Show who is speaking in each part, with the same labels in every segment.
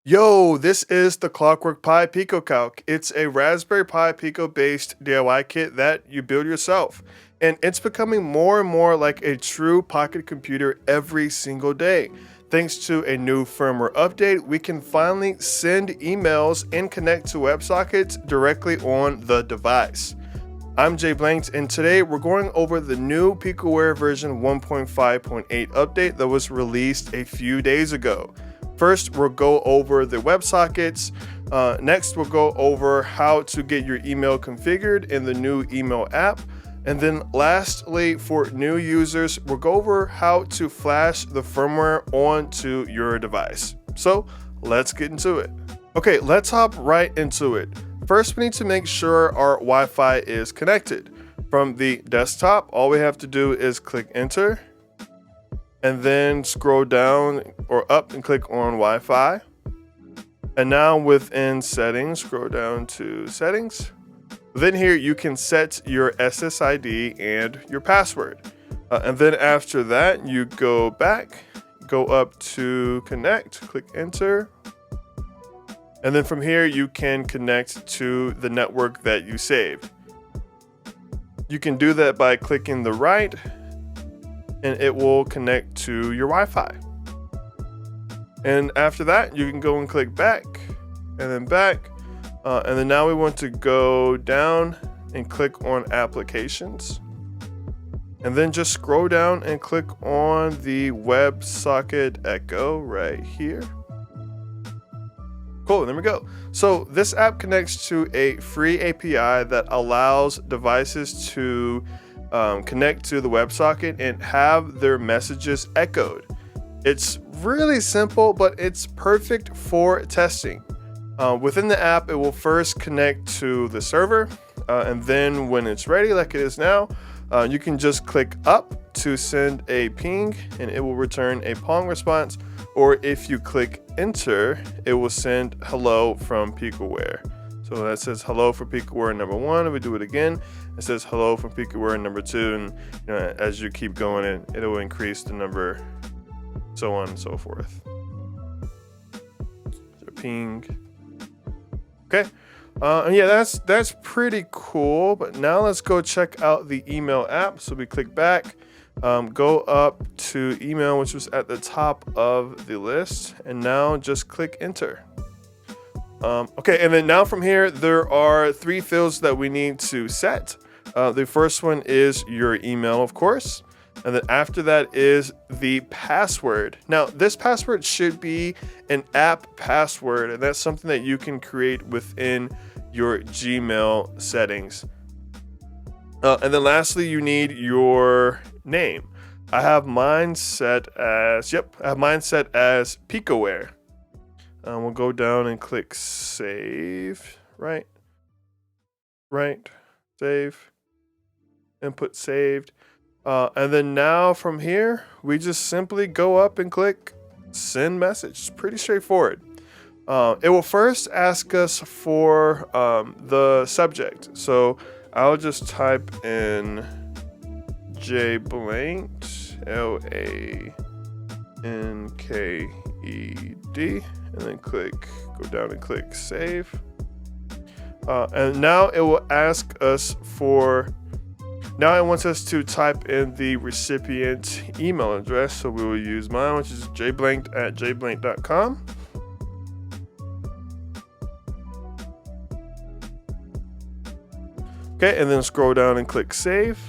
Speaker 1: Yo, this is the Clockwork Pi PicoCalc. It's a Raspberry Pi Pico-based DIY kit that you build yourself. And it's becoming more and more like a true pocket computer every single day. Thanks to a new firmware update, we can finally send emails and connect to WebSockets directly on the device. I'm JBlanked, and today we're going over the new Picoware version 1.5.8 update that was released a few days ago. First, we'll go over the WebSockets. Next, we'll go over how to get your email configured in the new email app. And then lastly, for new users, we'll go over how to flash the firmware onto your device. So let's get into it. Okay, let's hop right into it. First, we need to make sure our Wi-Fi is connected. From the desktop, all we have to do is click enter, and then scroll down or up and click on Wi-Fi. And now within settings, scroll down to settings. Then here you can set your SSID and your password. And then after that, you go back, go up to connect, click enter. And then from here, you can connect to the network that you saved. You can do that by clicking the right, and it will connect to your Wi-Fi. And after that, you can go and click back, and then back. And then now we want to go down and click on applications. And then just scroll down and click on the WebSocket Echo right here. Cool, there we go. So this app connects to a free API that allows devices to connect to the WebSocket and have their messages echoed. It's really simple, but it's perfect for testing. Within the app, it will first connect to the server, and then when it's ready, like it is now, you can just click up to send a ping, and it will return a Pong response. Or if you click enter, it will send hello from Picoware. So that says hello for Picoware number 1. If we do it again, it says hello from Picoware number 2. And as you keep going, it will increase the number, so on and so forth. So ping. Okay. And yeah, that's pretty cool. But now let's go check out the email app. So we click back. Go up to email, which was at the top of the list, and now just click enter. Okay, and then now from here, there are 3 fields that we need to set. The first one is your email, of course, and then after that is the password. Now, this password should be an app password, and that's something that you can create within your Gmail settings. And then lastly, you need your name. I have mine set as, Picoware. We'll go down and click save, right, save, input saved. And then now from here, we just simply go up and click send message. It's pretty straightforward. It will first ask us for the subject. So I'll just type in JBlanked, LANKED, and then go down and click save. And now it will ask us now it wants us to type in the recipient email address. So we will use mine, which is jblanked@jblanked.com. Okay, and then scroll down and click save.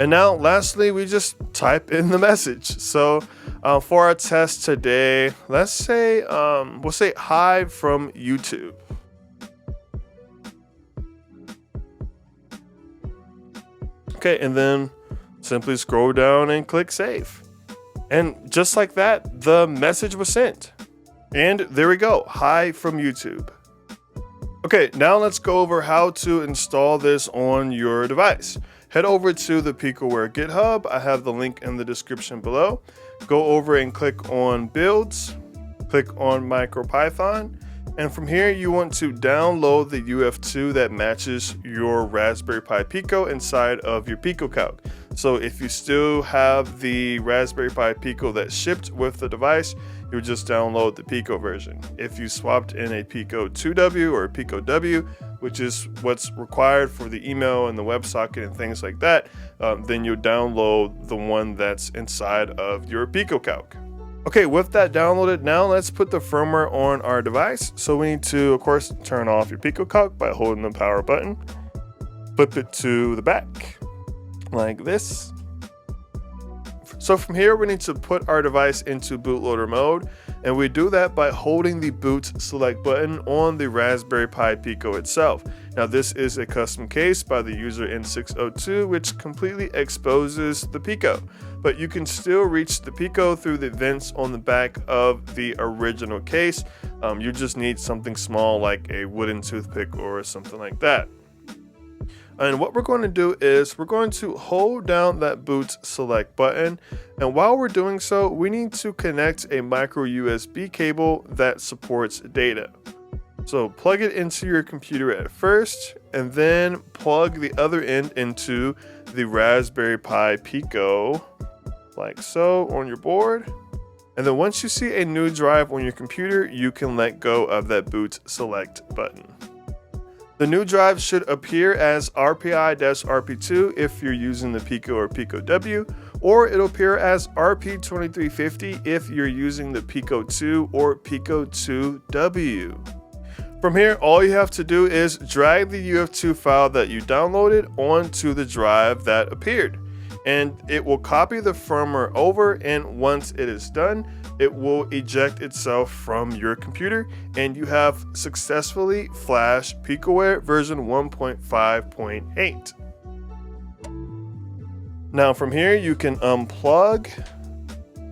Speaker 1: And now lastly, we just type in the message. So for our test today, let's say, we'll say hi from YouTube. Okay, and then simply scroll down and click save. And just like that, the message was sent. And there we go, hi from YouTube. Okay, now let's go over how to install this on your device. Head over to the Picoware GitHub. I have the link in the description below. Go over and click on builds, click on MicroPython, and from here you want to download the UF2 that matches your Raspberry Pi Pico inside of your PicoCalc. So if you still have the Raspberry Pi Pico that shipped with the device, you would just download the Pico version. If you swapped in a Pico W or a Pico W, which is what's required for the email and the WebSocket and things like that, then you'll download the one that's inside of your PicoCalc. Okay, with that downloaded, now let's put the firmware on our device. So we need to, of course, turn off your PicoCalc by holding the power button. Flip it to the back, like this. So from here, we need to put our device into bootloader mode, and we do that by holding the boot select button on the Raspberry Pi Pico itself. Now this is a custom case by the user N602, which completely exposes the Pico, but you can still reach the Pico through the vents on the back of the original case. You just need something small like a wooden toothpick or something like that. And what we're going to do is we're going to hold down that boot select button, and while we're doing so, we need to connect a micro USB cable that supports data. So plug it into your computer at first, and then plug the other end into the Raspberry Pi Pico, like so, on your board. And then once you see a new drive on your computer, you can let go of that boot select button. The new drive should appear as RPI-RP2 if you're using the Pico or Pico W, or it'll appear as RP2350 if you're using the Pico 2 or Pico 2W. From here, all you have to do is drag the UF2 file that you downloaded onto the drive that appeared, and it will copy the firmware over, and once it is done, it will eject itself from your computer, and you have successfully flashed Picoware version 1.5.8. Now from here, you can unplug,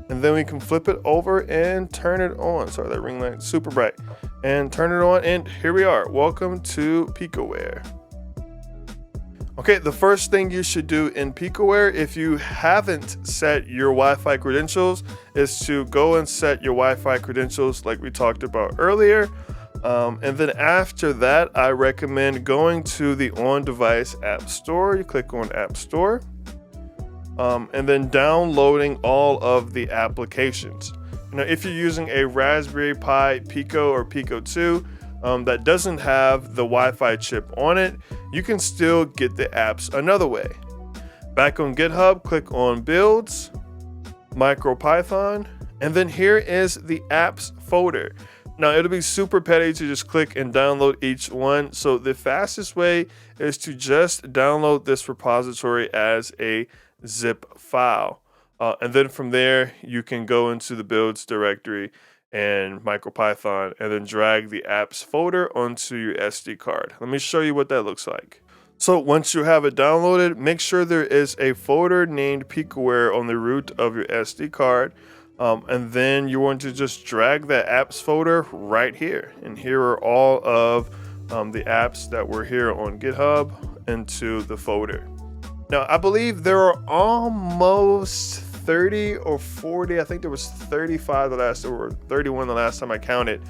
Speaker 1: and then we can flip it over and turn it on. Sorry, that ring light's super bright. And turn it on, and here we are. Welcome to Picoware. Okay, the first thing you should do in Picoware, if you haven't set your Wi-Fi credentials, is to go and set your Wi-Fi credentials like we talked about earlier. And then after that, I recommend going to the on-device app store. You click on App Store, and then downloading all of the applications. Now, if you're using a Raspberry Pi Pico or Pico 2, that doesn't have the Wi-Fi chip on it, you can still get the apps another way. Back on GitHub, click on Builds, MicroPython, and then here is the apps folder. Now it'll be super petty to just click and download each one, so the fastest way is to just download this repository as a zip file. And then from there, you can go into the builds directory and MicroPython, and then drag the apps folder onto your SD card. Let me show you what that looks like. So once you have it downloaded, make sure there is a folder named Picoware on the root of your SD card. And then you want to just drag that apps folder right here. And here are all of the apps that were here on GitHub into the folder. Now, I believe there are almost 30 or 40, I think there was 35 or 31 the last time I counted,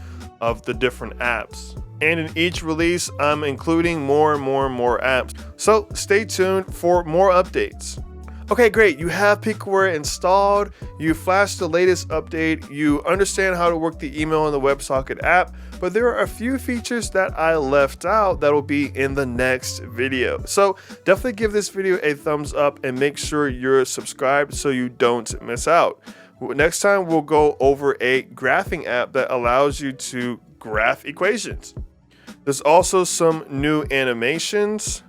Speaker 1: of the different apps. And in each release, I'm including more and more apps. So stay tuned for more updates. Okay, great. You have Picoware installed, you flashed the latest update, you understand how to work the email in the WebSocket app, but there are a few features that I left out that will be in the next video. So definitely give this video a thumbs up and make sure you're subscribed so you don't miss out. Next time, we'll go over a graphing app that allows you to graph equations. There's also some new animations,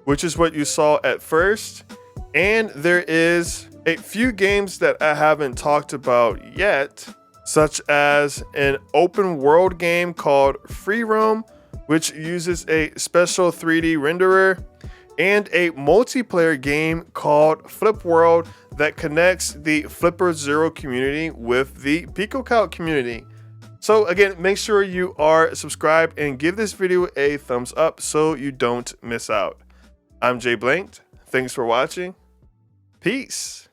Speaker 1: which is what you saw at first. And there is a few games that I haven't talked about yet, such as an open world game called Free Roam, which uses a special 3D renderer, and a multiplayer game called Flip World that connects the Flipper Zero community with the PicoCalc community. So again, make sure you are subscribed and give this video a thumbs up so you don't miss out. I'm JBlanked. Thanks for watching. Peace.